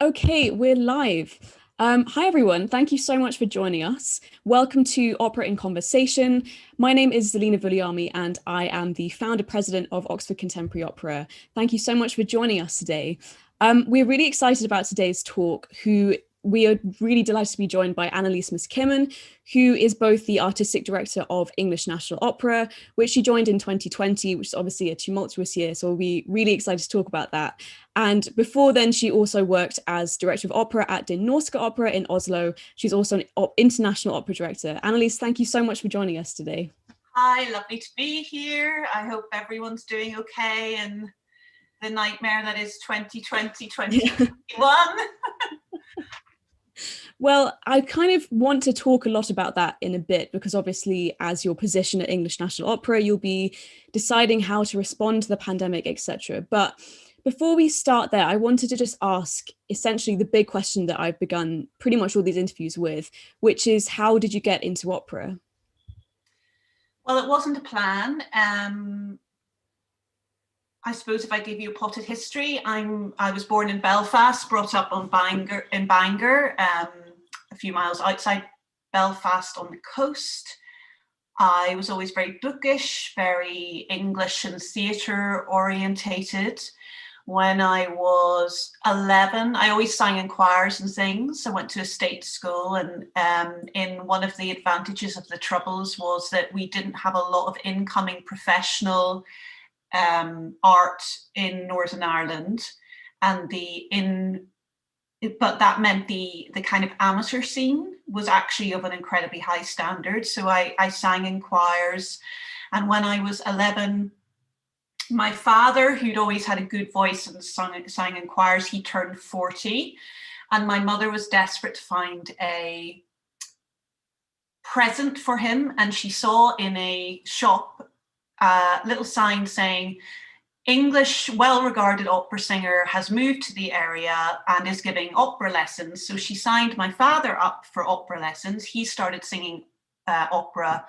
Okay, we're live. Hi, everyone. Thank you so much for joining us. Welcome to Opera in Conversation. My name is Zelina Vuliami, and I am the founder-president of Oxford Contemporary Opera. Thank you so much for joining us today. We're really excited about today's talk, we are really delighted to be joined by Annilese Miskimmon, who is both the artistic director of English National Opera, which she joined in 2020, which is obviously a tumultuous year, so we'll be really excited to talk about that. And before then, she also worked as director of opera at the Norske Opera in Oslo. She's also an international opera director. Annilese, thank you so much for joining us today. Hi, lovely to be here. I hope everyone's doing okay in the nightmare that is 2020, 2021. Well, I kind of want to talk a lot about that in a bit, because obviously as your position at English National Opera, you'll be deciding how to respond to the pandemic, etc. But before we start there, I wanted to just ask essentially the big question that I've begun pretty much all these interviews with, which is, how did you get into opera? Well, it wasn't a plan. I suppose if I give you a potted history, I was born in Belfast, brought up in Bangor, a few miles outside Belfast on the coast. I was always very bookish, very English and theatre orientated. When I was 11, I always sang in choirs and things. I went to a state school, and in one of the advantages of the Troubles was that we didn't have a lot of incoming professional art in Northern Ireland, and but that meant the kind of amateur scene was actually of an incredibly high standard. So I sang in choirs, and when I was 11, my father, who'd always had a good voice and sang in choirs, he turned 40, and my mother was desperate to find a present for him, and she saw in a shop a little sign saying, English well-regarded opera singer has moved to the area and is giving opera lessons. So she signed my father up for opera lessons. He started singing opera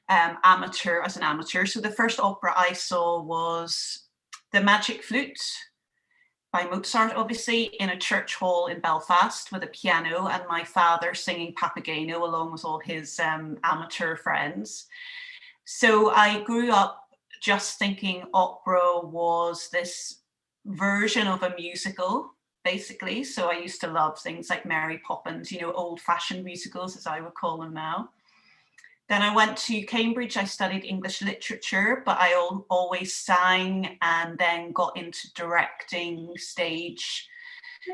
as an amateur. So the first opera I saw was The Magic Flute by Mozart, obviously, in a church hall in Belfast with a piano, and my father singing Papageno along with all his amateur friends. So I grew up just thinking opera was this version of a musical, basically. So I used to love things like Mary Poppins, old-fashioned musicals, as I would call them now. Then I went to Cambridge. I studied English literature, but I always sang, and then got into directing stage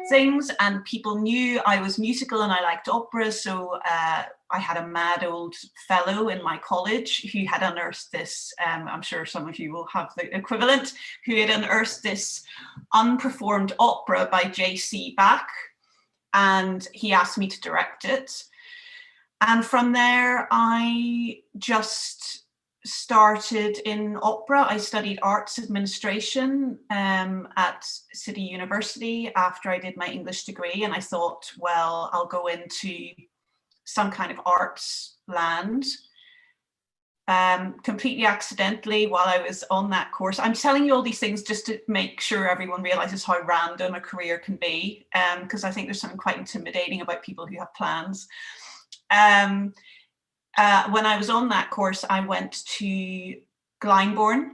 things, and people knew I was musical and I liked opera. So I had a mad old fellow in my college who had unearthed this, I'm sure some of you will have the equivalent, who had unearthed this unperformed opera by J.C. Bach, and he asked me to direct it. And from there, I just started in opera. I studied arts administration at City University after I did my English degree. And I thought, well, I'll go into some kind of arts land. Completely accidentally, while I was on that course. I'm telling you all these things just to make sure everyone realizes how random a career can be, because I think there's something quite intimidating about people who have plans. When I was on that course, I went to Glyndebourne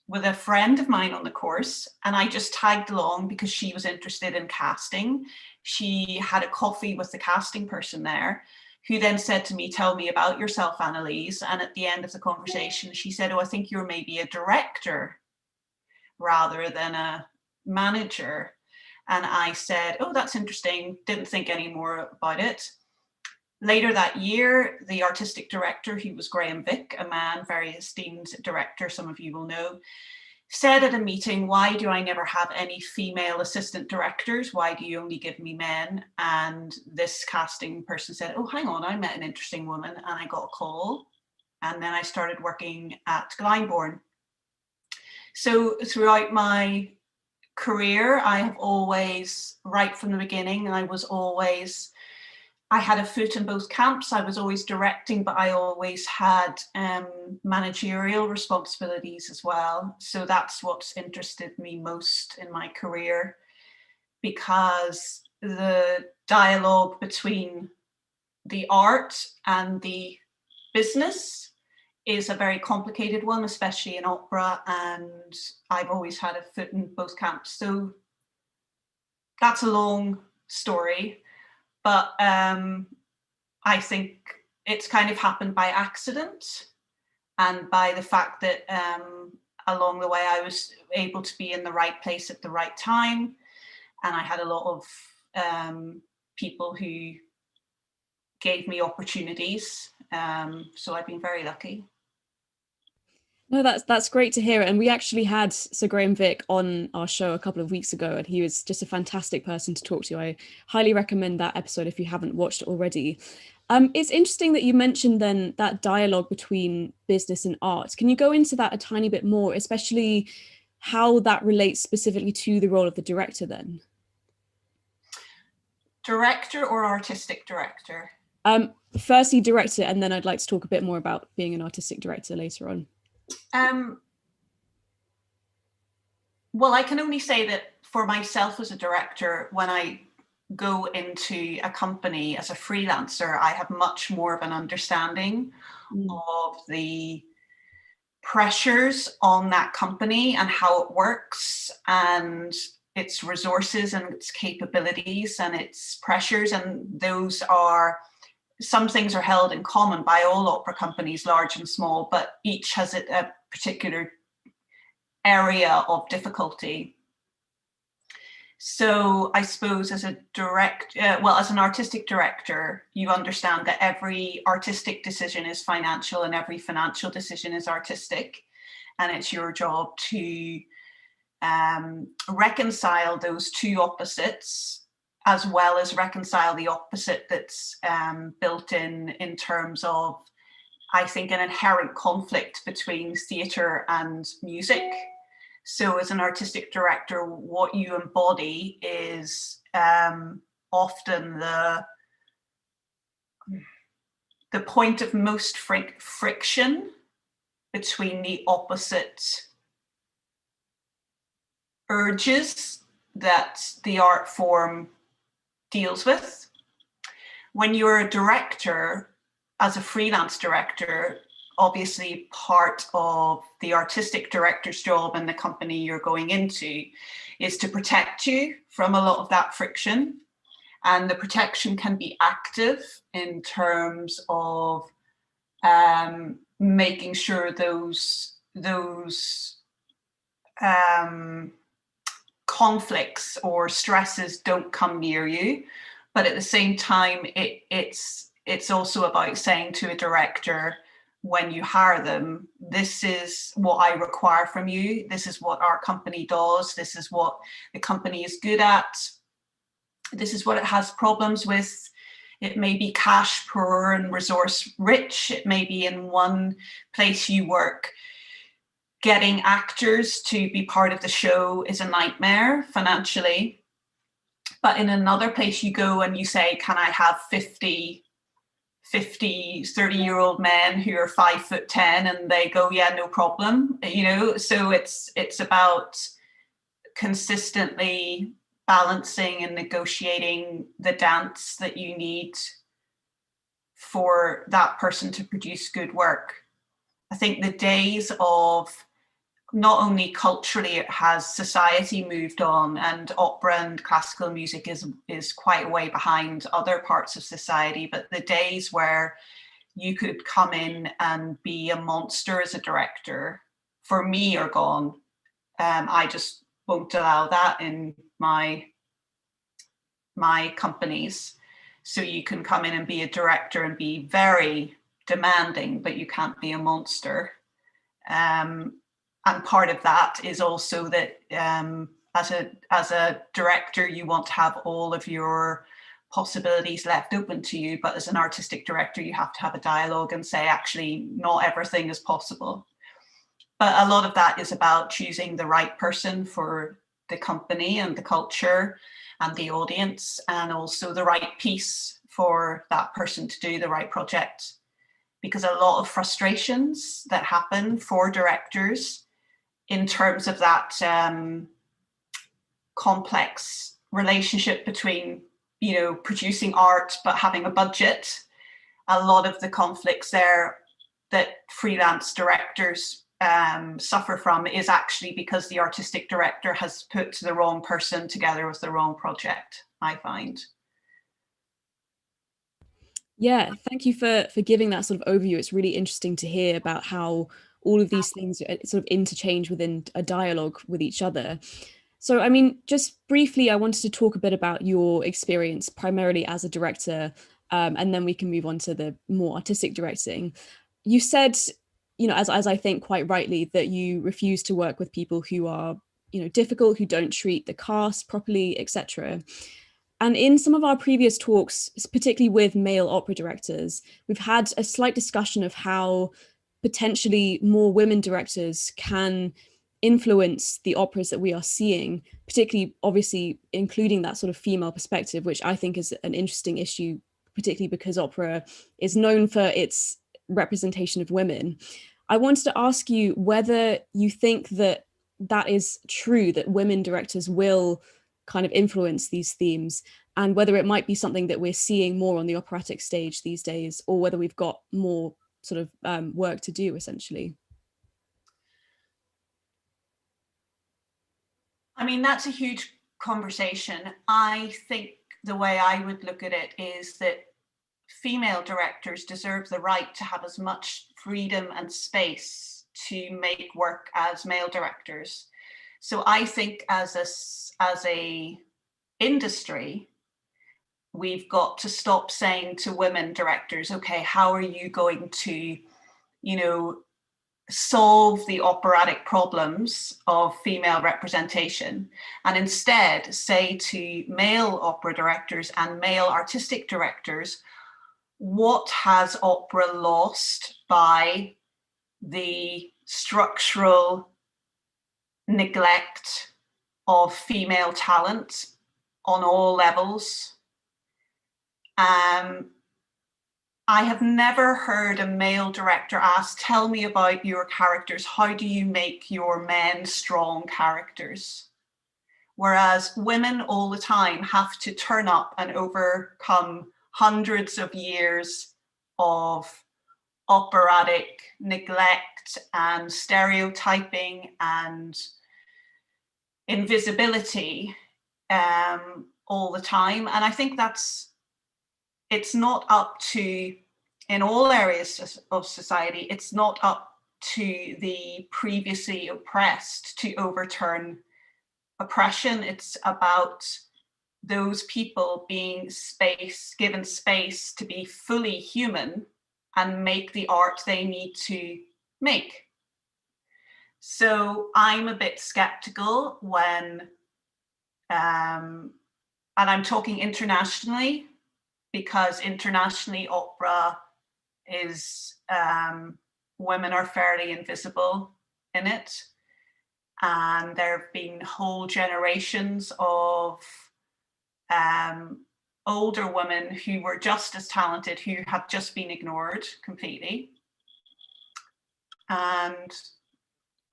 with a friend of mine on the course, and I just tagged along because she was interested in casting. She had a coffee with the casting person there, who then said to me, tell me about yourself, Annilese. And at the end of the conversation, she said, oh, I think you're maybe a director rather than a manager. And I said, oh, that's interesting. Didn't think any more about it. Later that year, the artistic director, who was Graham Vick, a man, very esteemed director, some of you will know, said at a meeting, why do I never have any female assistant directors? Why do you only give me men? And this casting person said, oh, hang on, I met an interesting woman, and I got a call. And then I started working at Glyndebourne. So throughout my career, I have always, right from the beginning, I had a foot in both camps. I was always directing, but I always had managerial responsibilities as well. So that's what's interested me most in my career, because the dialogue between the art and the business is a very complicated one, especially in opera, and I've always had a foot in both camps. So that's a long story, but I think it's kind of happened by accident and by the fact that along the way I was able to be in the right place at the right time, and I had a lot of people who gave me opportunities. So I've been very lucky. No, that's great to hear. And we actually had Sir Graham Vick on our show a couple of weeks ago, and he was just a fantastic person to talk to. I highly recommend that episode if you haven't watched it already. It's interesting that you mentioned then that dialogue between business and art. Can you go into that a tiny bit more, especially how that relates specifically to the role of the director then? Director or artistic director? Firstly, director, and then I'd like to talk a bit more about being an artistic director later on. Well, I can only say that for myself as a director, when I go into a company as a freelancer, I have much more of an understanding of the pressures on that company and how it works and its resources and its capabilities and its pressures. And those are, some things are held in common by all opera companies, large and small, but each has a particular area of difficulty. So I suppose as an artistic director, you understand that every artistic decision is financial and every financial decision is artistic. And it's your job to reconcile those two opposites, as well as reconcile the opposite that's built in terms of, I think, an inherent conflict between theatre and music. So as an artistic director, what you embody is often the point of most friction between the opposite urges that the art form deals with. When you're a director, as a freelance director, obviously part of the artistic director's job and the company you're going into is to protect you from a lot of that friction. And the protection can be active in terms of making sure those conflicts or stresses don't come near you. But at the same time, it's also about saying to a director, when you hire them, this is what I require from you. This is what our company does. This is what the company is good at. This is what it has problems with. It may be cash poor and resource rich. It may be in one place you work, getting actors to be part of the show is a nightmare financially. But in another place you go and you say, can I have 30-year-old men who are 5'10", and they go, yeah, no problem. So it's about consistently balancing and negotiating the dance that you need for that person to produce good work. I think the days of, not only culturally has society moved on, and opera and classical music is quite a way behind other parts of society, but the days where you could come in and be a monster as a director, for me, are gone. I just won't allow that in my companies. So you can come in and be a director and be very demanding, but you can't be a monster. And part of that is also that as a director, you want to have all of your possibilities left open to you. But as an artistic director, you have to have a dialogue and say, actually, not everything is possible. But a lot of that is about choosing the right person for the company and the culture and the audience, and also the right piece for that person to do the right project. Because a lot of frustrations that happen for directors in terms of that complex relationship between producing art but having a budget. A lot of the conflicts there that freelance directors suffer from is actually because the artistic director has put the wrong person together with the wrong project, I find. Yeah, thank you for giving that sort of overview. It's really interesting to hear about how all of these things sort of interchange within a dialogue with each other. So, I mean, just briefly, I wanted to talk a bit about your experience primarily as a director, and then we can move on to the more artistic directing. You said, as I think quite rightly, that you refuse to work with people who are, difficult, who don't treat the cast properly, etc. And in some of our previous talks, particularly with male opera directors, we've had a slight discussion of how potentially more women directors can influence the operas that we are seeing, particularly obviously including that sort of female perspective, which I think is an interesting issue, particularly because opera is known for its representation of women. I wanted to ask you whether you think that that is true, that women directors will kind of influence these themes, and whether it might be something that we're seeing more on the operatic stage these days, or whether we've got more sort of work to do, essentially. I mean, that's a huge conversation. I think the way I would look at it is that female directors deserve the right to have as much freedom and space to make work as male directors. So I think as a industry, we've got to stop saying to women directors, okay, how are you going to, solve the operatic problems of female representation, and instead say to male opera directors and male artistic directors, what has opera lost by the structural neglect of female talent on all levels? I have never heard a male director ask, tell me about your characters. How do you make your men strong characters? Whereas women all the time have to turn up and overcome hundreds of years of operatic neglect and stereotyping and invisibility all the time. And I think it's not up to, in all areas of society, it's not up to the previously oppressed to overturn oppression. It's about those people being given space to be fully human and make the art they need to make. So I'm a bit skeptical when, and I'm talking internationally, because internationally opera is, women are fairly invisible in it. And there have been whole generations of older women who were just as talented, who have just been ignored completely. And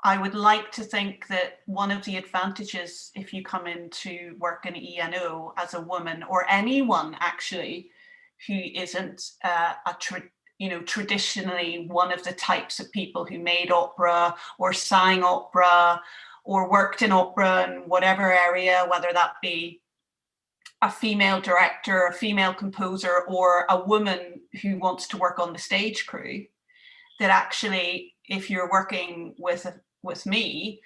I would like to think that one of the advantages, if you come into work in ENO as a woman, or anyone actually who isn't traditionally one of the types of people who made opera or sang opera or worked in opera in whatever area, whether that be a female director, a female composer, or a woman who wants to work on the stage crew, that actually, if you're working with me,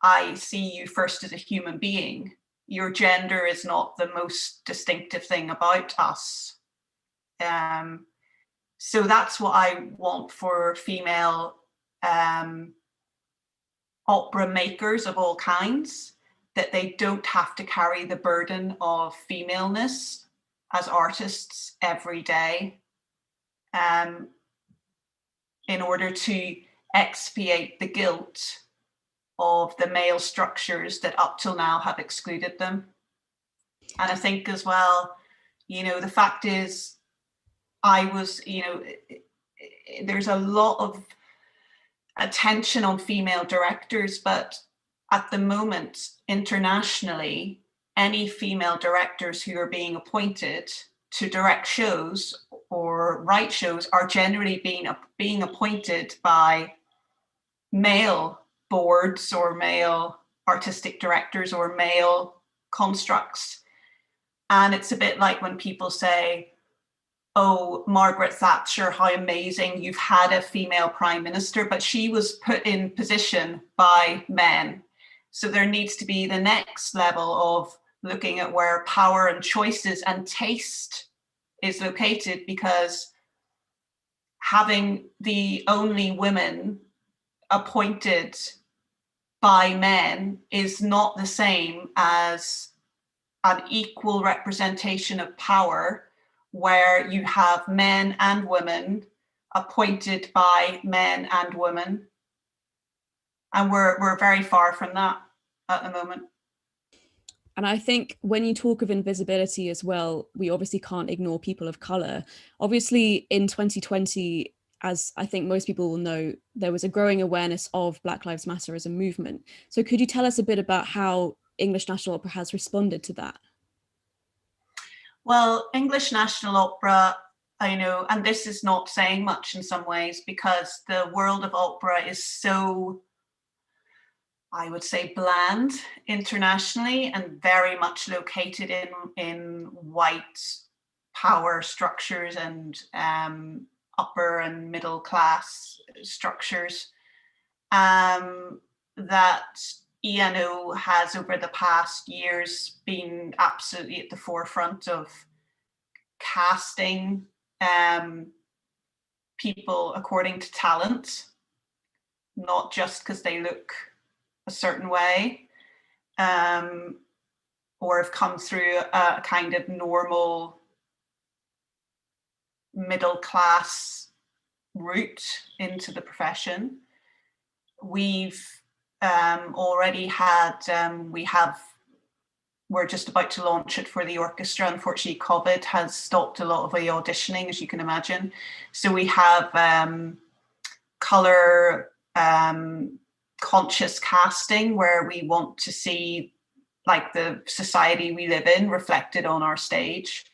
I see you first as a human being. Your gender is not the most distinctive thing about us. So that's what I want for female opera makers of all kinds, that they don't have to carry the burden of femaleness as artists every day in order to expiate the guilt of the male structures that up till now have excluded them. And I think as well, the fact is, there's a lot of attention on female directors, but at the moment, internationally, any female directors who are being appointed to direct shows or write shows are generally being appointed by male boards or male artistic directors or male constructs. And it's a bit like when people say, oh, Margaret Thatcher, how amazing, you've had a female prime minister, but she was put in position by men. So there needs to be the next level of looking at where power and choices and taste is located, because having the only women appointed by men is not the same as an equal representation of power where you have men and women appointed by men and women. And we're very far from that at the moment. And I think when you talk of invisibility as well, we obviously can't ignore people of colour. Obviously, in 2020, as I think most people will know, there was a growing awareness of Black Lives Matter as a movement. So could you tell us a bit about how English National Opera has responded to that? Well, English National Opera, I know, and this is not saying much in some ways, because the world of opera is so, I would say, bland internationally and very much located in white power structures and upper and middle class structures, that ENO has over the past years been absolutely at the forefront of casting people according to talent, not just because they look a certain way, or have come through a kind of normal middle class route into the profession. We've already had, we're just about to launch it for the orchestra. Unfortunately, COVID has stopped a lot of the auditioning, as you can imagine. So we have colour conscious casting, where we want to see like the society we live in reflected on our stage.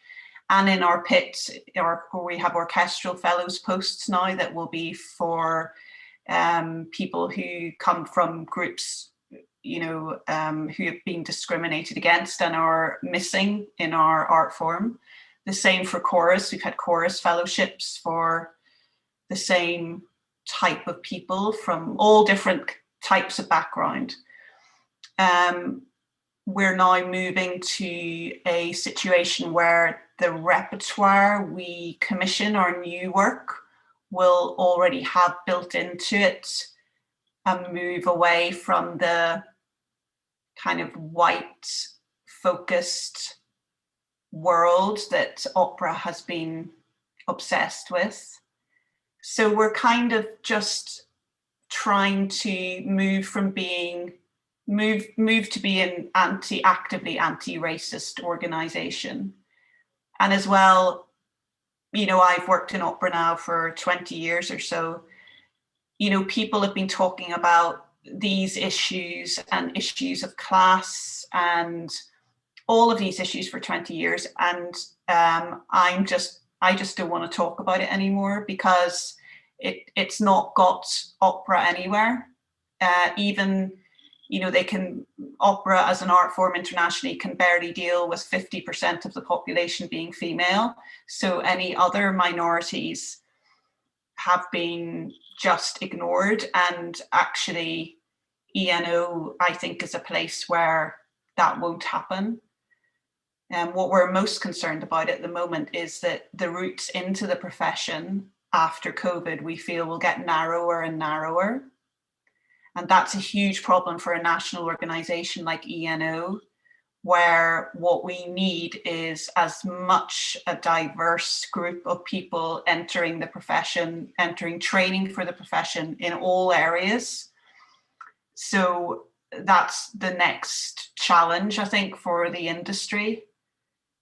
And in our pit, where we have orchestral fellows posts now that will be for people who come from groups, you know, who have been discriminated against and are missing in our art form. The same for chorus. We've had chorus fellowships for the same type of people from all different types of background. We're now moving to a situation where the repertoire we commission, our new work, will already have built into it a move away from the kind of white focused world that opera has been obsessed with. So we're kind of just trying to move from being move to be an actively anti-racist organization. And as well, you know, I've worked in opera now for 20 years or so. You know, people have been talking about these issues and issues of class and all of these issues for 20 years. And I just don't want to talk about it anymore, because it's not got opera anywhere. Even, you know, opera as an art form internationally can barely deal with 50% of the population being female. So any other minorities have been just ignored. And actually, ENO, I think, is a place where that won't happen. And what we're most concerned about at the moment is that the routes into the profession after COVID, we feel, will get narrower and narrower. And that's a huge problem for a national organisation like ENO, where what we need is as much a diverse group of people entering the profession, entering training for the profession in all areas. So that's the next challenge, I think, for the industry,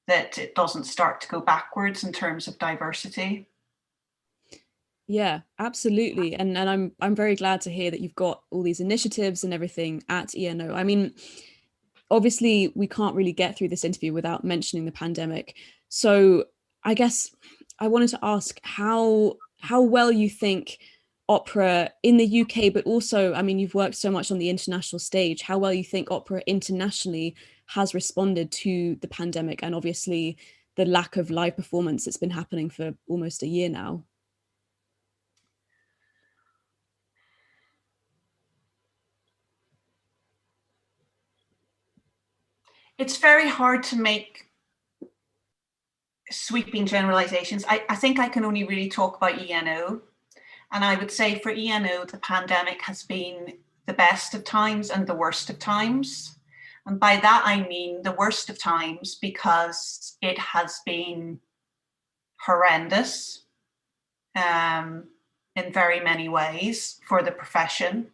that it doesn't start to go backwards in terms of diversity. Yeah, absolutely. And I'm very glad to hear that you've got all these initiatives and everything at ENO. I mean, obviously we can't really get through this interview without mentioning the pandemic. So I guess I wanted to ask how well you think opera in the UK, but also, I mean, you've worked so much on the international stage, how well you think opera internationally has responded to the pandemic and obviously the lack of live performance that's been happening for almost a year now. It's very hard to make sweeping generalizations. I think I can only really talk about ENO. And I would say for ENO, the pandemic has been the best of times and the worst of times. And by that, I mean the worst of times because it has been horrendous in very many ways for the profession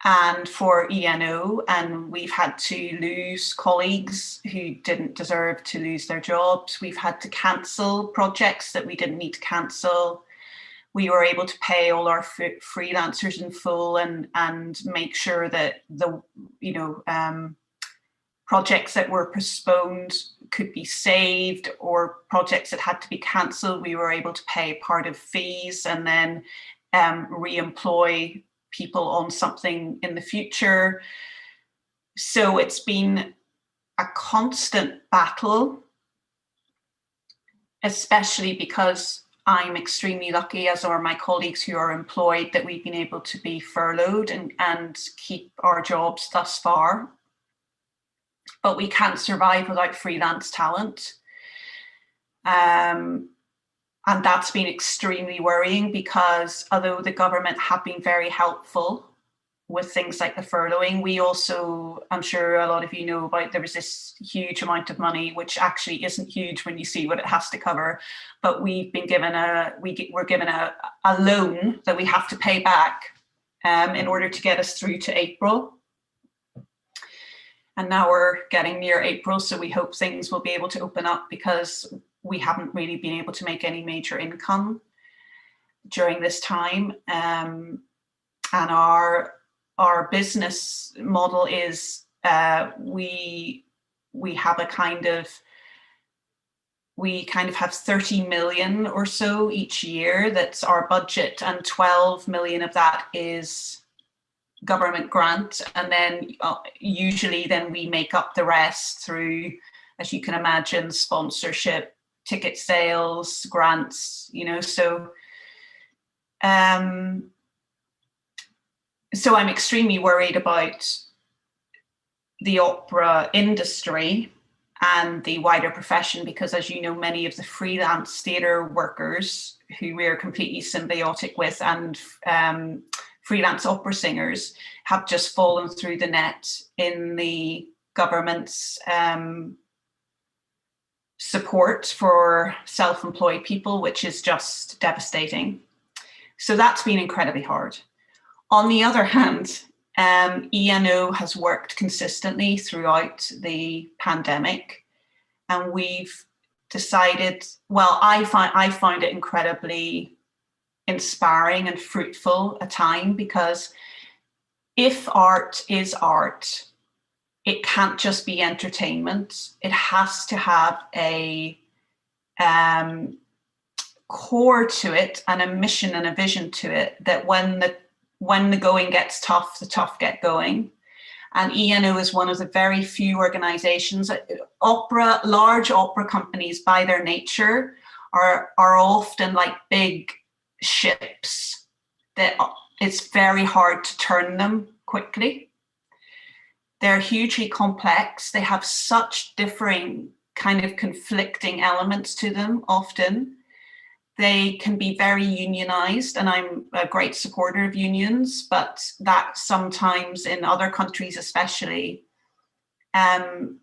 and for ENO. And we've had to lose colleagues who didn't deserve to lose their jobs. We've had to cancel projects that we didn't need to cancel. We were able to pay all our freelancers in full and make sure that the projects that were postponed could be saved, or projects that had to be cancelled, we were able to pay part of fees and then re-employ people on something in the future. So it's been a constant battle, especially because I'm extremely lucky, as are my colleagues who are employed, that we've been able to be furloughed and keep our jobs thus far. But we can't survive without freelance talent. And that's been extremely worrying because although the government have been very helpful with things like the furloughing, we also, I'm sure a lot of you know about, there was this huge amount of money, which actually isn't huge when you see what it has to cover, but we've been given we're given a loan that we have to pay back in order to get us through to April. And now we're getting near April, so we hope things will be able to open up because we haven't really been able to make any major income during this time. And our business model is we have a kind of, we kind of have 30 million or so each year. That's our budget, and 12 million of that is government grant, and then usually then we make up the rest through, as you can imagine, sponsorship, ticket sales, grants, so I'm extremely worried about the opera industry and the wider profession because, as you know, many of the freelance theatre workers who we're completely symbiotic with and freelance opera singers have just fallen through the net in the government's support for self-employed people, which is just devastating. So that's been incredibly hard. On the other hand, ENO has worked consistently throughout the pandemic, and we've decided, well, I found it incredibly inspiring and fruitful a time, because if art is art, it can't just be entertainment. It has to have a core to it and a mission and a vision to it, that when the going gets tough, the tough get going. And ENO is one of the very few organizations. Large opera companies by their nature are often like big ships that it's very hard to turn them quickly. They're hugely complex. They have such differing kind of conflicting elements to them often. They can be very unionized, and I'm a great supporter of unions, but that sometimes in other countries especially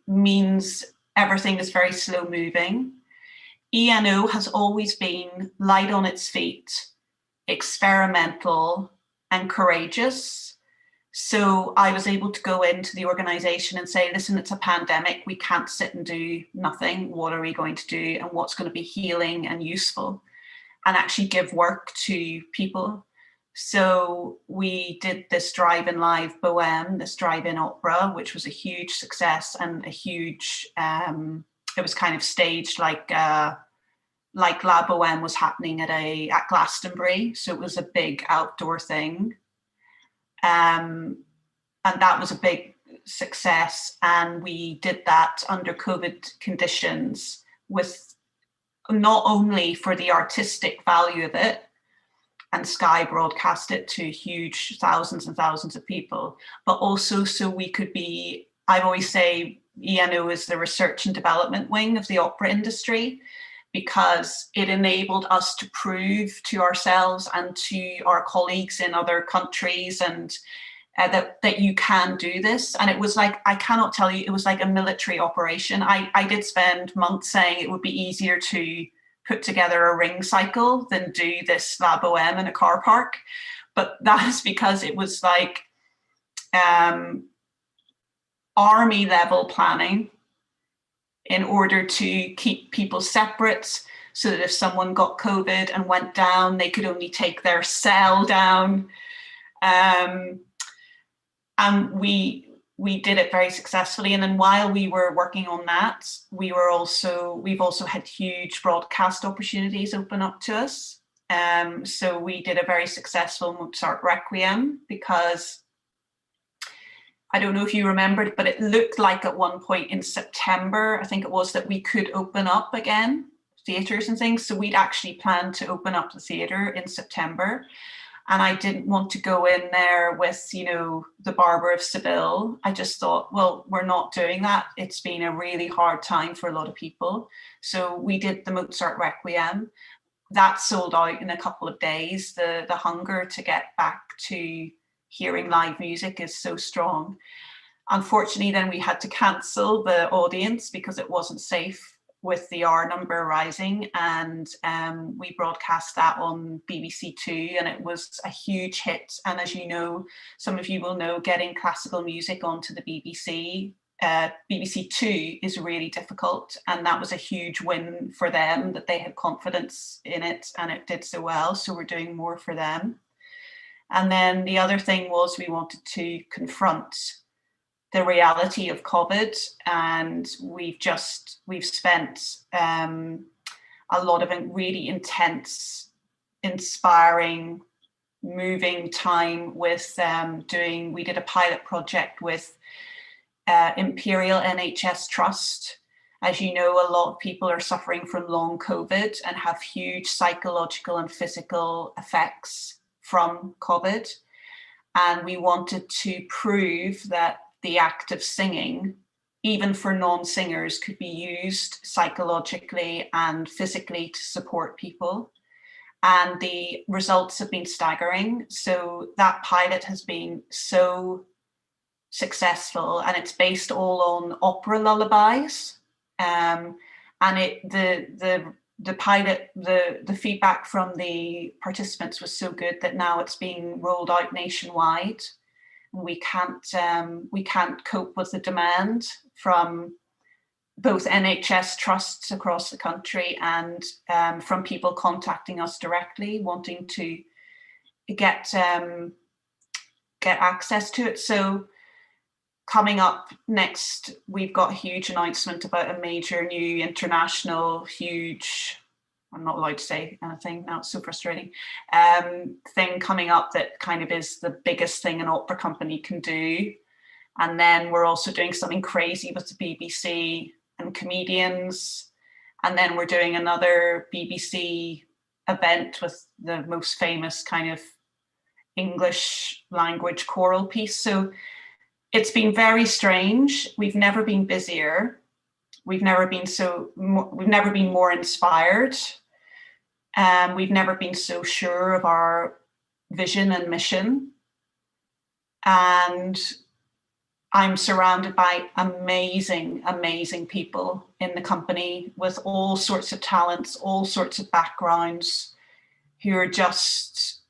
means everything is very slow moving. ENO has always been light on its feet, experimental and courageous. So I was able to go into the organization and say, listen, it's a pandemic. We can't sit and do nothing. What are we going to do? And what's going to be healing and useful? And actually give work to people. So we did this drive-in live Bohème, this drive-in opera, which was a huge success and a huge, it was kind of staged like La Bohème was happening at Glastonbury. So it was a big outdoor thing. And that was a big success. And we did that under COVID conditions, with not only for the artistic value of it, and Sky broadcast it to huge thousands and thousands of people, but also so we could be, I always say ENO is the research and development wing of the opera industry, because it enabled us to prove to ourselves and to our colleagues in other countries and that you can do this. And it was like, I cannot tell you, it was like a military operation. I did spend months saying it would be easier to put together a ring cycle than do this La Bohème in a car park. But that's because it was like army level planning in order to keep people separate, so that if someone got COVID and went down, they could only take their cell down. And we did it very successfully. And then while we were working on that, we've also had huge broadcast opportunities open up to us. So we did a very successful Mozart Requiem, because I don't know if you remembered, but it looked like at one point in September, I think it was, that we could open up again, theatres and things. So we'd actually planned to open up the theatre in September. And I didn't want to go in there with, the Barber of Seville. I just thought, well, we're not doing that. It's been a really hard time for a lot of people. So we did the Mozart Requiem. That sold out in a couple of days. The hunger to get back to hearing live music is so strong. Unfortunately, then we had to cancel the audience because it wasn't safe with the R number rising, and we broadcast that on BBC Two, and it was a huge hit. And as you know, some of you will know, getting classical music onto the BBC Two is really difficult, and that was a huge win for them, that they had confidence in it and it did so well. So we're doing more for them. And then the other thing was, we wanted to confront the reality of COVID, and we've spent a lot of really intense, inspiring, moving time with we did a pilot project with Imperial NHS Trust. As you know, a lot of people are suffering from long COVID and have huge psychological and physical effects from COVID. And we wanted to prove that the act of singing, even for non-singers, could be used psychologically and physically to support people. And the results have been staggering. So that pilot has been so successful, and it's based all on opera lullabies. And the pilot, the feedback from the participants was so good that now it's being rolled out nationwide. We can't cope with the demand from both NHS trusts across the country and from people contacting us directly, wanting to get access to it. So coming up next, we've got a huge announcement about a major new international, I'm not allowed to say anything now, it's so frustrating, thing coming up that kind of is the biggest thing an opera company can do. And then we're also doing something crazy with the BBC and comedians. And then we're doing another BBC event with the most famous kind of English language choral piece. So it's been very strange. We've never been busier. We've never been more inspired. We've never been so sure of our vision and mission. And I'm surrounded by amazing, amazing people in the company with all sorts of talents, all sorts of backgrounds, who are just,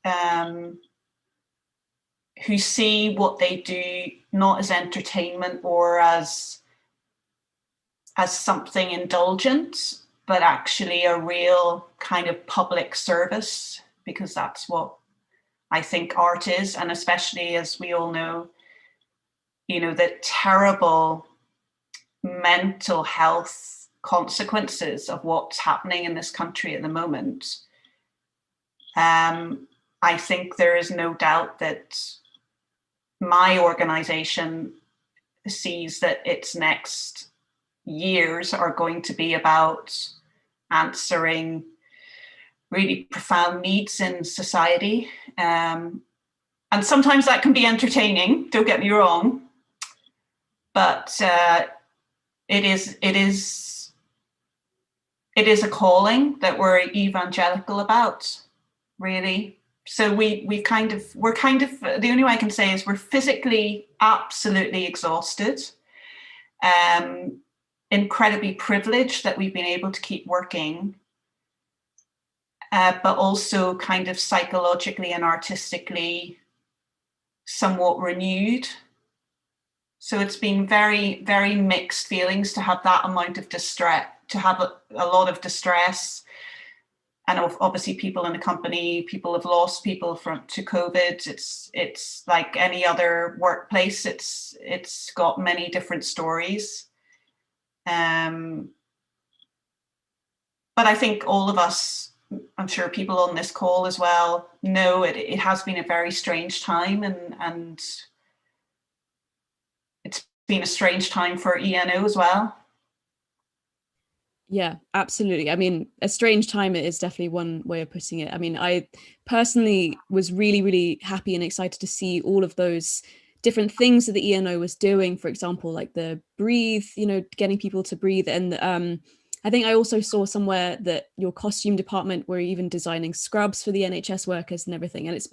who see what they do not as entertainment or as something indulgent, but actually a real kind of public service, because that's what I think art is, and especially as we all know, the terrible mental health consequences of what's happening in this country at the moment. I think there is no doubt that my organization sees that its next years are going to be about answering really profound needs in society. And sometimes that can be entertaining, don't get me wrong, but it is a calling that we're evangelical about, really. So we're kind of, the only way I can say is we're physically absolutely exhausted, incredibly privileged that we've been able to keep working, but also kind of psychologically and artistically somewhat renewed. So it's been very, very mixed feelings to have that amount of distress, to have a lot of distress. And obviously people in the company, people have lost people to COVID. It's like any other workplace. It's got many different stories. But I think all of us, I'm sure people on this call as well, know it has been a very strange time, and it's been a strange time for ENO as well. Yeah, absolutely. I mean, a strange time it is definitely one way of putting it. I mean, I personally was really, really happy and excited to see all of those different things that the ENO was doing. For example, like the breathe, getting people to breathe. And I think I also saw somewhere that your costume department were even designing scrubs for the NHS workers and everything. And it's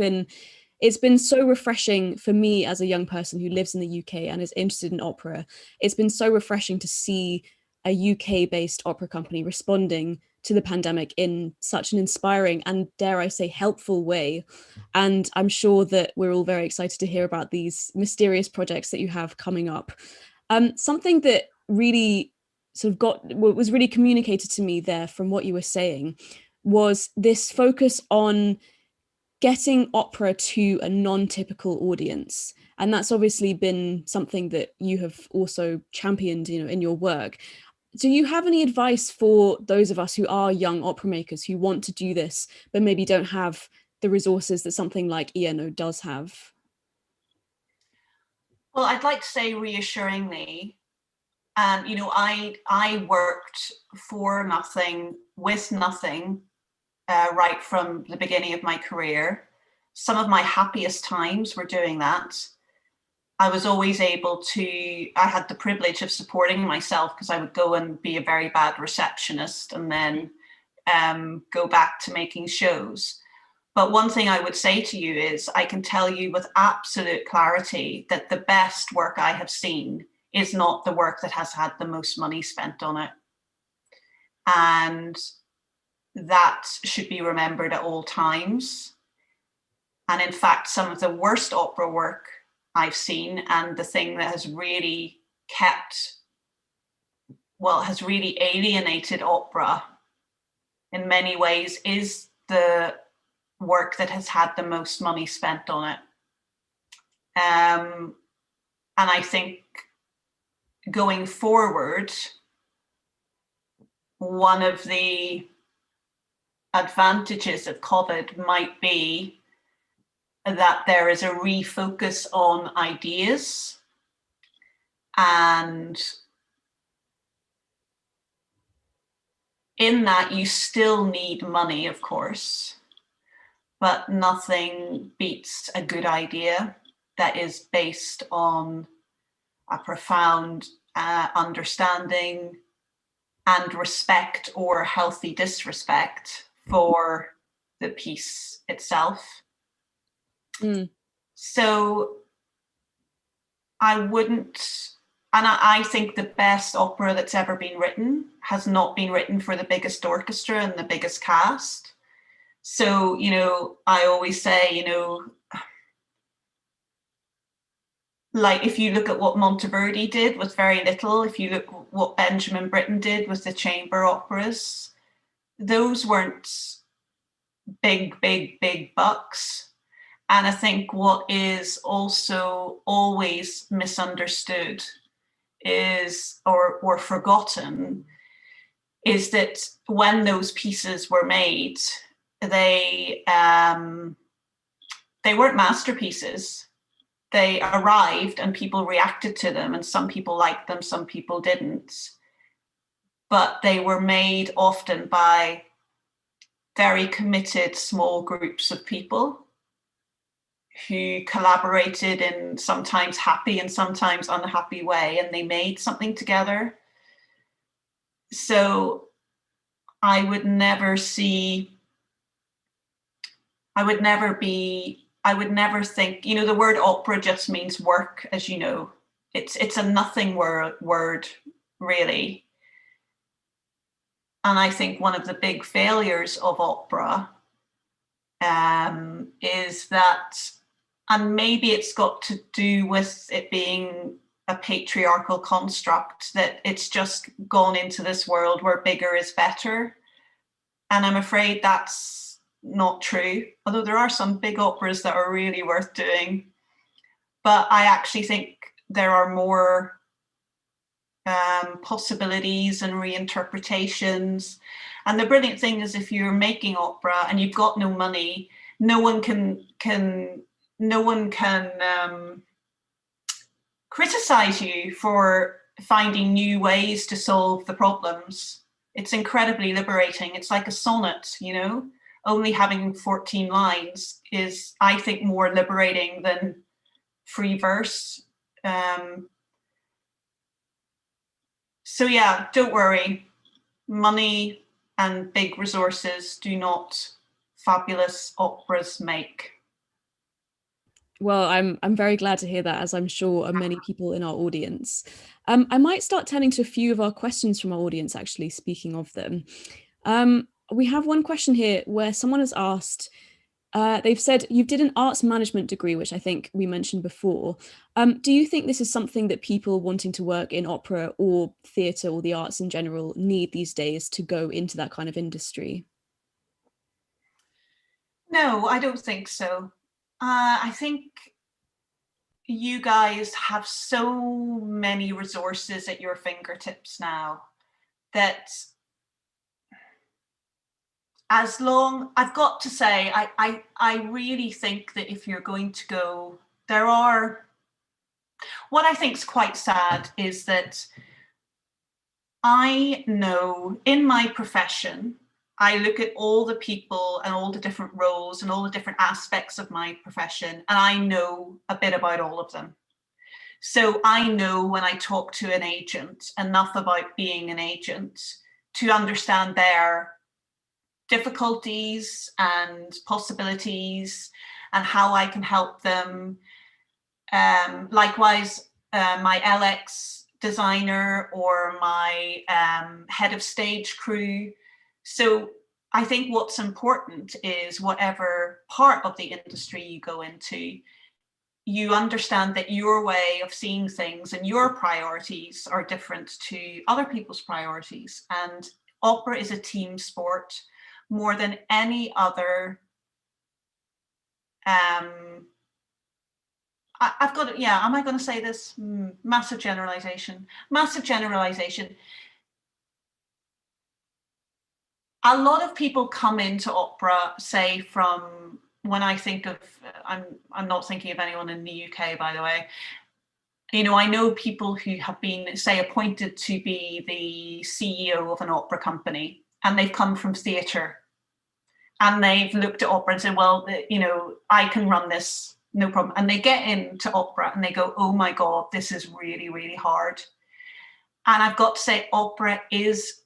been so refreshing for me as a young person who lives in the UK and is interested in opera. It's been so refreshing to see a UK-based opera company responding to the pandemic in such an inspiring and, dare I say, helpful way. And I'm sure that we're all very excited to hear about these mysterious projects that you have coming up. Something that really was really communicated to me there from what you were saying was this focus on getting opera to a non-typical audience. And that's obviously been something that you have also championed, in your work. Do you have any advice for those of us who are young opera makers who want to do this, but maybe don't have the resources that something like ENO does have? Well, I'd like to say reassuringly, I worked for nothing, with nothing, right from the beginning of my career. Some of my happiest times were doing that. I was always able to, I had the privilege of supporting myself because I would go and be a very bad receptionist and then go back to making shows. But one thing I would say to you is I can tell you with absolute clarity that the best work I have seen is not the work that has had the most money spent on it. And that should be remembered at all times. And in fact, some of the worst opera work I've seen, and the thing that has really has really alienated opera in many ways, is the work that has had the most money spent on it. And I think going forward, one of the advantages of COVID might be that there is a refocus on ideas, and in that you still need money, of course, but nothing beats a good idea that is based on a profound understanding and respect, or healthy disrespect, for the piece itself. So I wouldn't, and I think the best opera that's ever been written has not been written for the biggest orchestra and the biggest cast. So, I always say, like if you look at what Monteverdi did with very little, if you look at what Benjamin Britten did with the chamber operas, those weren't big bucks. And I think what is also always misunderstood is, or forgotten, is that when those pieces were made, they weren't masterpieces. They arrived and people reacted to them, and some people liked them, some people didn't. But they were made often by very committed small groups of people who collaborated in sometimes happy and sometimes unhappy way, and they made something together. So I would never think, the word opera just means work, as you know. It's a nothing word, really. And I think one of the big failures of opera is that, and maybe it's got to do with it being a patriarchal construct, that it's just gone into this world where bigger is better. And I'm afraid that's not true, although there are some big operas that are really worth doing. But I actually think there are more possibilities and reinterpretations. And the brilliant thing is, if you're making opera and you've got no money, no one can criticize you for finding new ways to solve the problems. It's incredibly liberating. It's like a sonnet, only having 14 lines is, I think, more liberating than free verse. So yeah, don't worry. Money and big resources do not fabulous operas make. Well, I'm very glad to hear that, as I'm sure are many people in our audience. I might start turning to a few of our questions from our audience, actually, speaking of them. We have one question here where someone has asked, they've said, you did an arts management degree, which I think we mentioned before. Do you think this is something that people wanting to work in opera or theatre or the arts in general need these days to go into that kind of industry? No, I don't think so. I think you guys have so many resources at your fingertips now that, as long, I've got to say, I really think that if you're going to go, what I think is quite sad is that I know in my profession, I look at all the people and all the different roles and all the different aspects of my profession, and I know a bit about all of them. So I know, when I talk to an agent, enough about being an agent to understand their difficulties and possibilities and how I can help them. Likewise, my LX designer or my head of stage crew. So I think what's important is, whatever part of the industry you go into, you understand that your way of seeing things and your priorities are different to other people's priorities. And opera is a team sport more than any other. I've got it. Yeah, am I going to say this? Massive generalization. Massive generalization. A lot of people come into opera, say, from, when I think of, I'm not thinking of anyone in the UK, by the way. I know people who have been, say, appointed to be the CEO of an opera company, and they've come from theatre, and they've looked at opera and said, well, I can run this, no problem. And they get into opera and they go, oh my God, this is really, really hard. And I've got to say, opera is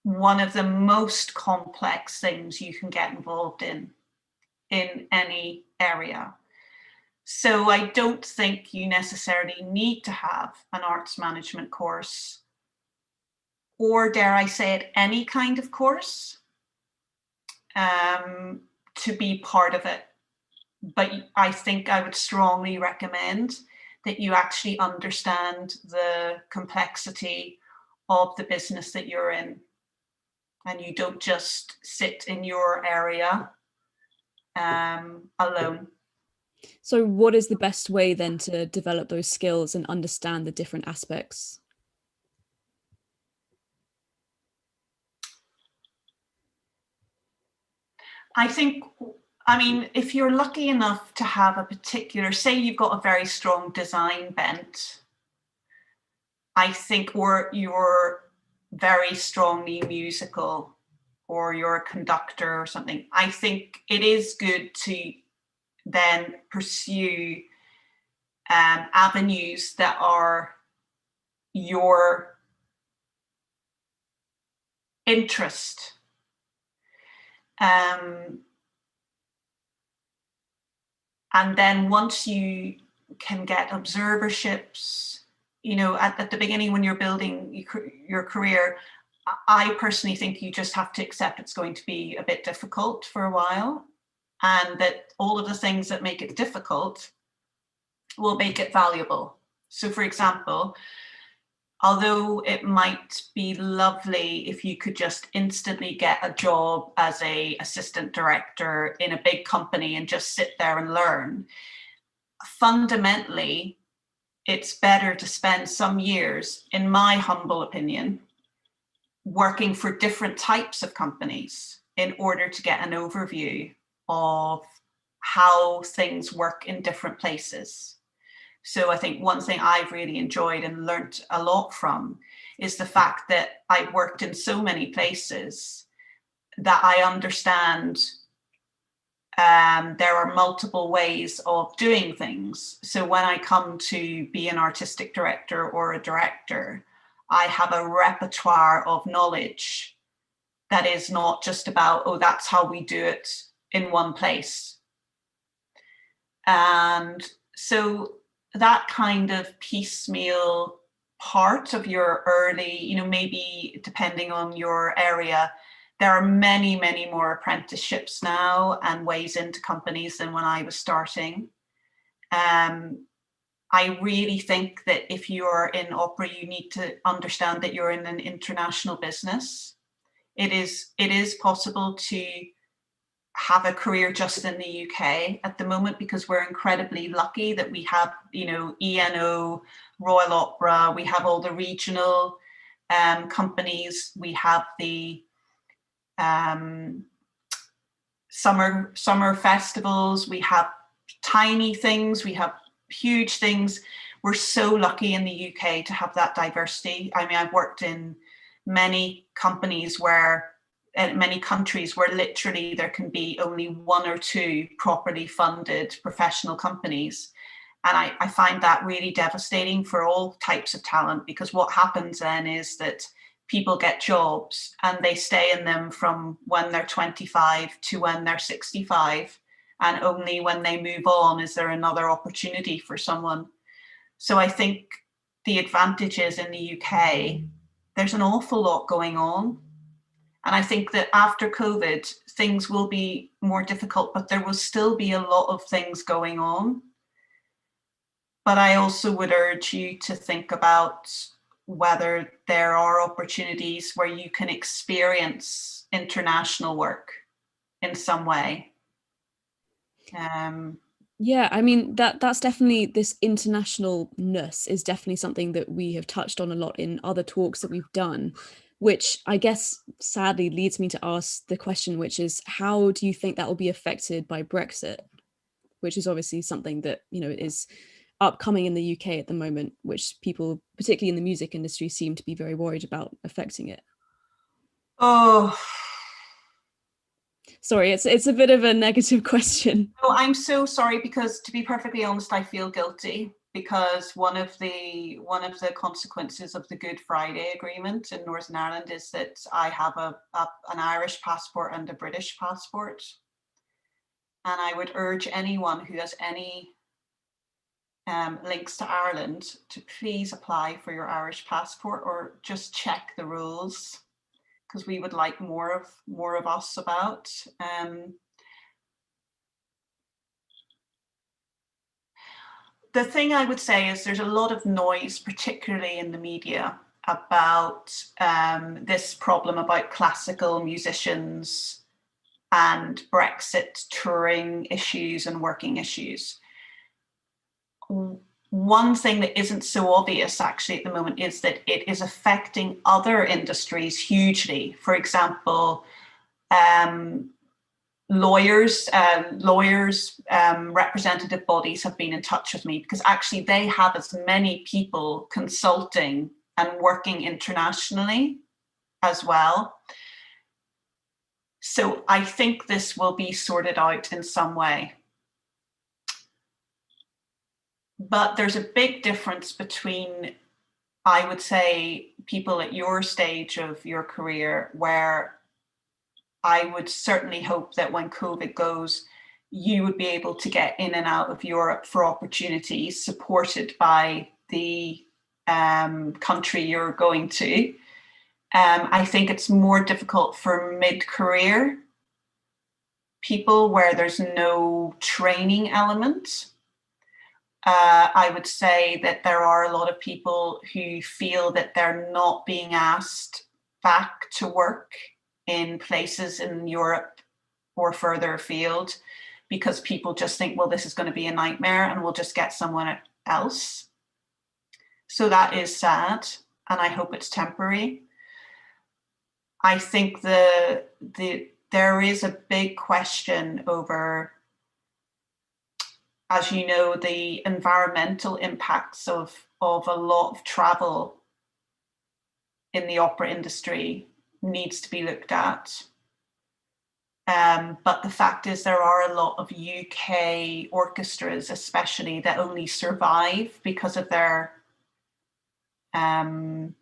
one of the most complex things you can get involved in any area. So I don't think you necessarily need to have an arts management course, or, dare I say it, any kind of course, to be part of it. But I think I would strongly recommend that you actually understand the complexity of the business that you're in, and you don't just sit in your area alone. So what is the best way then to develop those skills and understand the different aspects? I think, I mean, if you're lucky enough to have a particular, say you've got a very strong design bent, I think, or you're very strongly musical, or you're a conductor or something, I think it is good to then pursue avenues that are your interest. And then once you can get observerships, you know, at the beginning when you're building your career, I personally think you just have to accept it's going to be a bit difficult for a while, and that all of the things that make it difficult will make it valuable. So for example, although it might be lovely if you could just instantly get a job as an assistant director in a big company and just sit there and learn, fundamentally, it's better to spend some years, in my humble opinion, working for different types of companies in order to get an overview of how things work in different places. So I think one thing I've really enjoyed and learnt a lot from is the fact that I've worked in so many places that I understand there are multiple ways of doing things. So when I come to be an artistic director or a director, I have a repertoire of knowledge that is not just about, oh, that's how we do it in one place. And so that kind of piecemeal part of your early, you know, maybe depending on your area, there are many, many more apprenticeships now and ways into companies than when I was starting. I really think that if you're in opera, you need to understand that you're in an international business. It is possible to have a career just in the UK at the moment because we're incredibly lucky that we have, you know, ENO, Royal Opera, we have all the regional companies, we have the summer festivals, we have tiny things, we have huge things. We're so lucky in the UK to have that diversity. I mean, I've worked in many companies where, in many countries where literally there can be only one or two properly funded professional companies. And I find that really devastating for all types of talent, because what happens then is that people get jobs and they stay in them from when they're 25 to when they're 65. And only when they move on is there another opportunity for someone. So I think the advantages in the UK, there's an awful lot going on. And I think that after COVID, things will be more difficult, but there will still be a lot of things going on. But I also would urge you to think about whether there are opportunities where you can experience international work in some way. Yeah, I mean that's definitely, this internationalness is definitely something that we have touched on a lot in other talks that we've done, which I guess sadly leads me to ask the question, which is, how do you think that will be affected by Brexit? Which is obviously something that, you know, is upcoming in the UK at the moment, which people, particularly in the music industry, seem to be very worried about affecting it. Oh, sorry, it's a bit of a negative question. Oh, I'm so sorry, because to be perfectly honest, I feel guilty, because one of the consequences of the Good Friday Agreement in Northern Ireland is that I have an Irish passport and a British passport. And I would urge anyone who has any links to Ireland to please apply for your Irish passport, or just check the rules, because we would like more of us about. The thing I would say is there's a lot of noise, particularly in the media, about this problem about classical musicians and Brexit touring issues and working issues. One thing that isn't so obvious actually at the moment is that it is affecting other industries hugely. For example, lawyers, representative bodies have been in touch with me because actually they have as many people consulting and working internationally as well. So I think this will be sorted out in some way. But there's a big difference between, I would say, people at your stage of your career, where I would certainly hope that when COVID goes, you would be able to get in and out of Europe for opportunities supported by the country you're going to. I think it's more difficult for mid-career people where there's no training element. I would say that there are a lot of people who feel that they're not being asked back to work in places in Europe or further afield because people just think, well, this is going to be a nightmare and we'll just get someone else. So that is sad, and I hope it's temporary. I think there is a big question over, as you know, the environmental impacts of a lot of travel in the opera industry needs to be looked at. But the fact is there are a lot of UK orchestras, especially, that only survive because of their foreign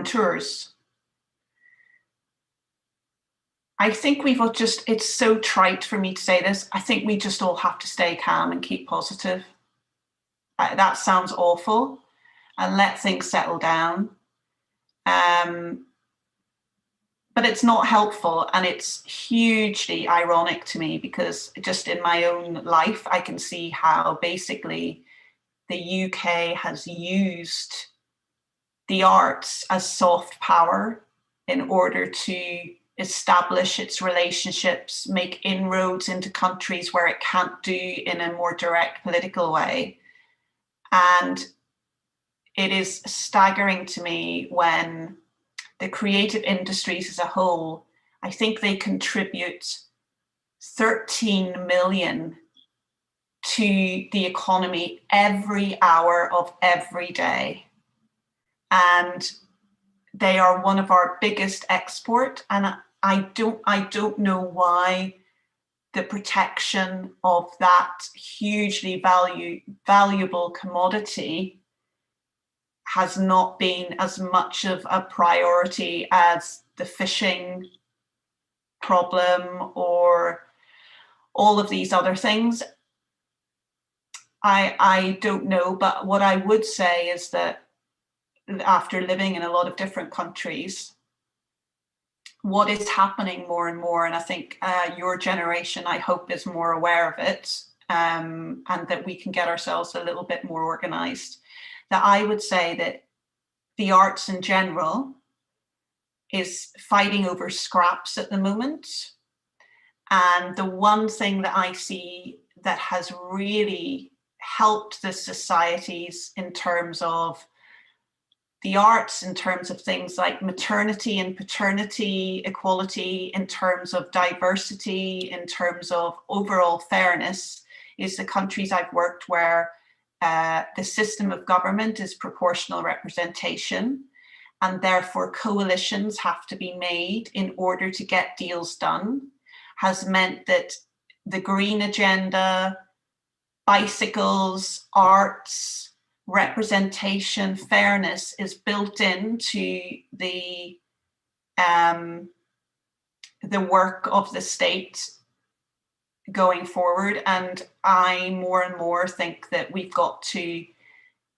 tours. I think it's so trite for me to say this, I think we just all have to stay calm and keep positive. That sounds awful, and let things settle down. But it's not helpful, and it's hugely ironic to me because just in my own life, I can see how basically the UK has used the arts as soft power in order to establish its relationships, make inroads into countries where it can't do in a more direct political way. And it is staggering to me when the creative industries as a whole, I think they contribute 13 million to the economy every hour of every day. And they are one of our biggest export. And I don't know why the protection of that hugely valuable commodity has not been as much of a priority as the fishing problem or all of these other things. I don't know, but what I would say is that after living in a lot of different countries, what is happening more and more, and I think your generation, I hope, is more aware of it, and that we can get ourselves a little bit more organized, that I would say that the arts in general is fighting over scraps at the moment. And the one thing that I see that has really helped the societies in terms of the arts, in terms of things like maternity and paternity equality, in terms of diversity, in terms of overall fairness, is the countries I've worked where the system of government is proportional representation, and therefore coalitions have to be made in order to get deals done, has meant that the green agenda, bicycles, arts, representation, fairness is built into the work of the state going forward. And I more and more think that we've got to,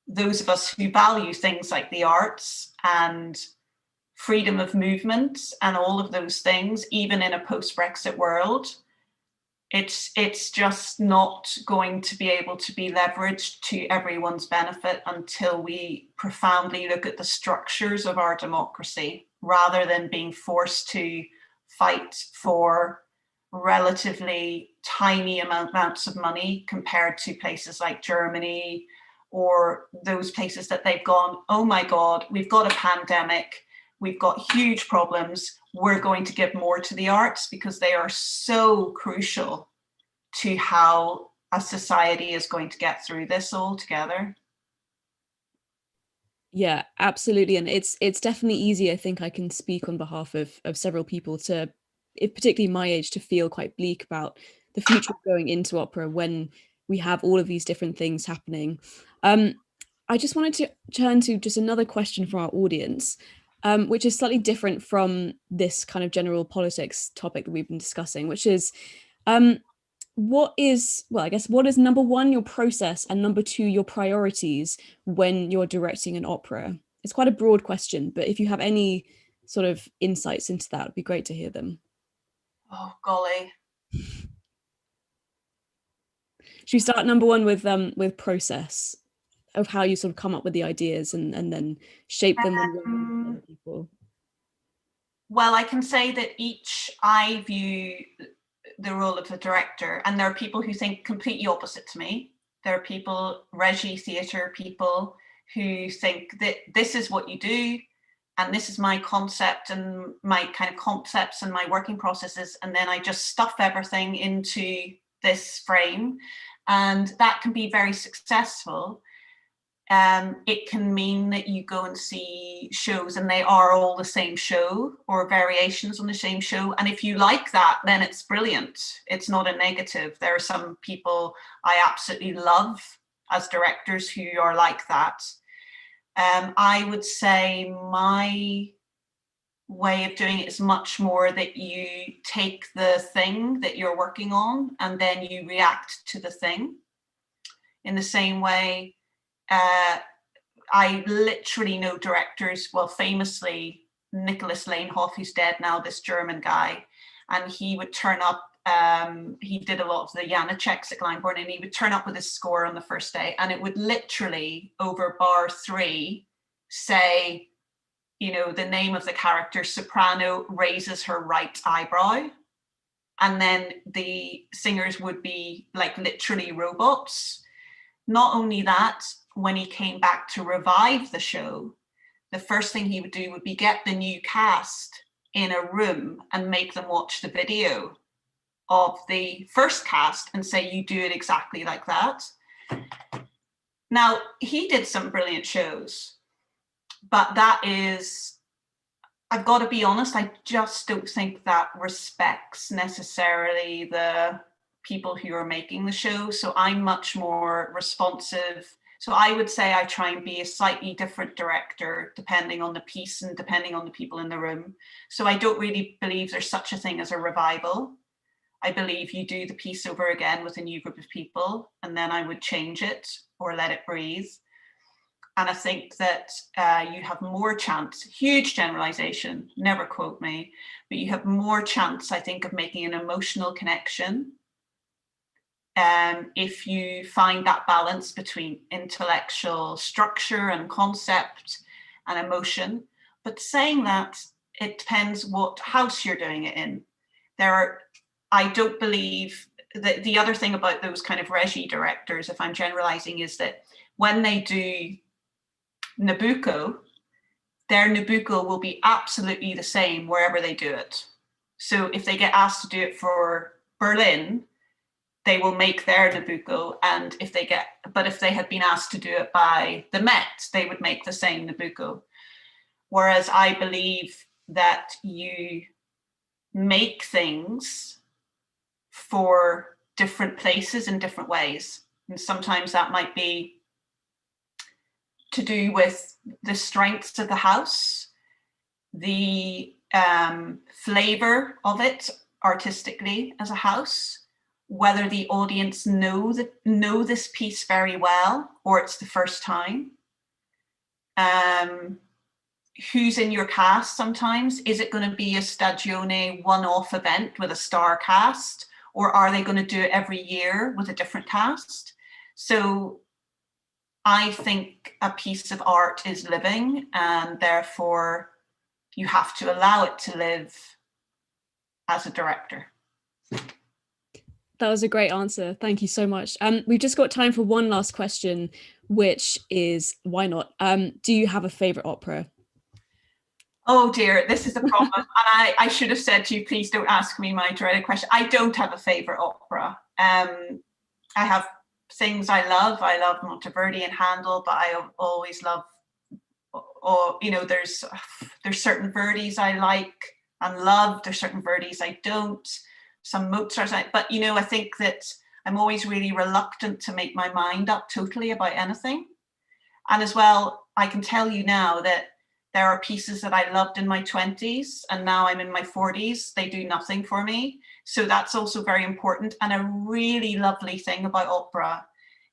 those of us who value things like the arts and freedom of movement and all of those things, even in a post-Brexit world, it's just not going to be able to be leveraged to everyone's benefit until we profoundly look at the structures of our democracy rather than being forced to fight for relatively tiny amounts of money compared to places like Germany or those places that they've gone, oh my God, we've got a pandemic, we've got huge problems, we're going to give more to the arts because they are so crucial to how a society is going to get through this all together. Yeah, absolutely. And it's definitely easy. I think I can speak on behalf of several people to, if particularly my age, to feel quite bleak about the future of going into opera when we have all of these different things happening. Um, I just wanted to turn to just another question from our audience, which is slightly different from this kind of general politics topic that we've been discussing, which is um, what is, well, I guess, what is number one, your process, and number two, your priorities when you're directing an opera? It's quite a broad question, but if you have any sort of insights into that, it'd be great to hear them. Oh, golly. Should we start number one with process of how you sort of come up with the ideas and then shape them when working with other people? Well, I can say that I view the role of the director, and there are people who think completely opposite to me. There are people, regie theatre people, who think that this is what you do, and this is my concept and my kind of concepts and my working processes, and then I just stuff everything into this frame, and that can be very successful. It can mean that you go and see shows and they are all the same show or variations on the same show. And if you like that, then it's brilliant. It's not a negative. There are some people I absolutely love as directors who are like that. I would say my way of doing it is much more that you take the thing that you're working on and then you react to the thing in the same way. I literally know directors, well, famously, Nicholas Lanehoff, who's dead now, this German guy, and he would turn up, he did a lot of the Janáčeks at Glyndebourne, and he would turn up with his score on the first day, and it would literally, over bar 3, say, you know, the name of the character, soprano raises her right eyebrow, and then the singers would be like literally robots. Not only that, when he came back to revive the show, the first thing he would do would be get the new cast in a room and make them watch the video of the first cast and say, you do it exactly like that. Now, he did some brilliant shows, but that is, I've got to be honest, I just don't think that respects necessarily the people who are making the show. So I'm much more responsive. So I would say I try and be a slightly different director depending on the piece and depending on the people in the room. So I don't really believe there's such a thing as a revival. I believe you do the piece over again with a new group of people, and then I would change it or let it breathe. And I think that you have more chance, huge generalization, never quote me, but you have more chance, I think, of making an emotional connection if you find that balance between intellectual structure and concept and emotion. But saying that, it depends what house you're doing it in. I don't believe that the other thing about those kind of regie directors, if I'm generalizing, is that when they do Nabucco, their Nabucco will be absolutely the same wherever they do it. So if they get asked to do it for Berlin, they will make their Nabucco, and if they had been asked to do it by the Met, they would make the same Nabucco. Whereas I believe that you make things for different places in different ways. And sometimes that might be to do with the strengths of the house, the flavor of it artistically as a house, whether the audience know this piece very well or it's the first time. Who's in your cast sometimes? Is it going to be a stagione one-off event with a star cast, or are they going to do it every year with a different cast? So I think a piece of art is living, and therefore you have to allow it to live as a director. That was a great answer. Thank you so much. We've just got time for one last question, which is why not? Do you have a favorite opera? Oh dear, this is the problem. And I should have said to you, please don't ask me my dreaded question. I don't have a favorite opera. I have things I love. I love Monteverdi and Handel, but I always love, or there's certain Verdis I like and love. There's certain Verdis I don't. Some Mozart's, but I think that I'm always really reluctant to make my mind up totally about anything. And as well, I can tell you now that there are pieces that I loved in my 20s and now I'm in my 40s. They do nothing for me. So that's also very important. And a really lovely thing about opera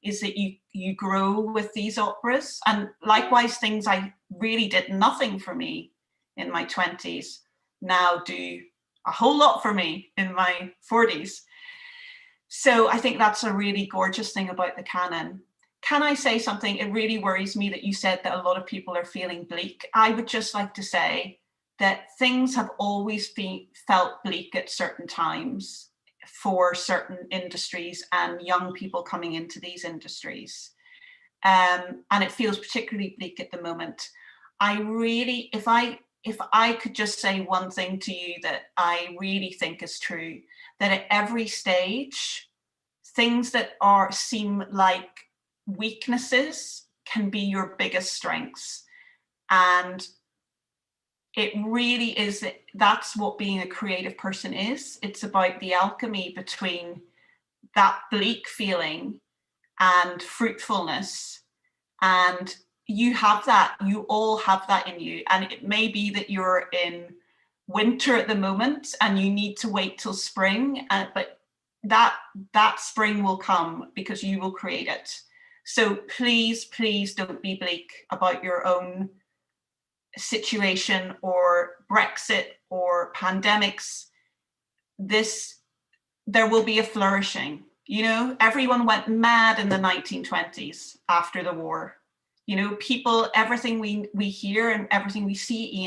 is that you grow with these operas. And likewise, things I really did nothing for me in my 20s now do a whole lot for me in my 40s. So I think that's a really gorgeous thing about the canon. Can I say something? It really worries me that you said that a lot of people are feeling bleak. I would just like to say that things have always felt bleak at certain times for certain industries and young people coming into these industries. And it feels particularly bleak at the moment. I really, if I could just say one thing to you that I really think is true, that at every stage, things that seem like weaknesses can be your biggest strengths. And it really is, that's what being a creative person is. It's about the alchemy between that bleak feeling and fruitfulness. And you have that, you all have that in you. And it may be that you're in winter at the moment and you need to wait till spring, but that spring will come because you will create it. So please, please don't be bleak about your own situation or Brexit or pandemics. There will be a flourishing. Everyone went mad in the 1920s after the war. People, everything we hear and everything we see,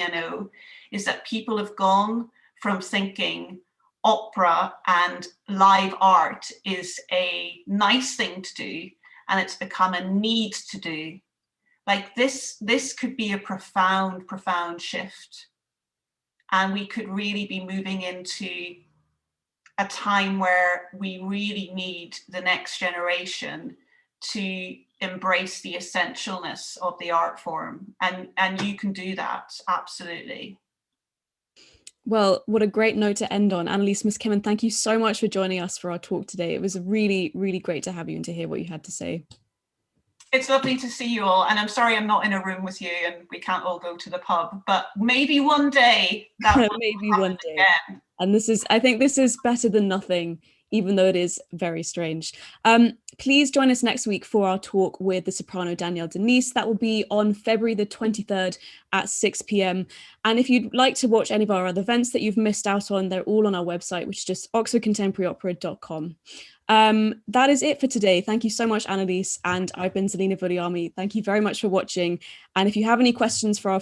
is that people have gone from thinking opera and live art is a nice thing to do, and it's become a need to do. Like this could be a profound, profound shift. And we could really be moving into a time where we really need the next generation to embrace the essentialness of the art form. And you can do that, absolutely. Well, what a great note to end on. Annilese Miskimmon, thank you so much for joining us for our talk today. It was really, really great to have you and to hear what you had to say. It's lovely to see you all. And I'm sorry I'm not in a room with you and we can't all go to the pub, but maybe one day that will maybe one day. Again. And I think this is better than nothing, even though it is very strange. Please join us next week for our talk with the soprano Danielle Denise. That will be on February the 23rd at 6 p.m. And if you'd like to watch any of our other events that you've missed out on, they're all on our website, which is just oxfordcontemporaryopera.com. That is it for today. Thank you so much, Annilese. And I've been Zelina Viliami. Thank you very much for watching. And if you have any questions for our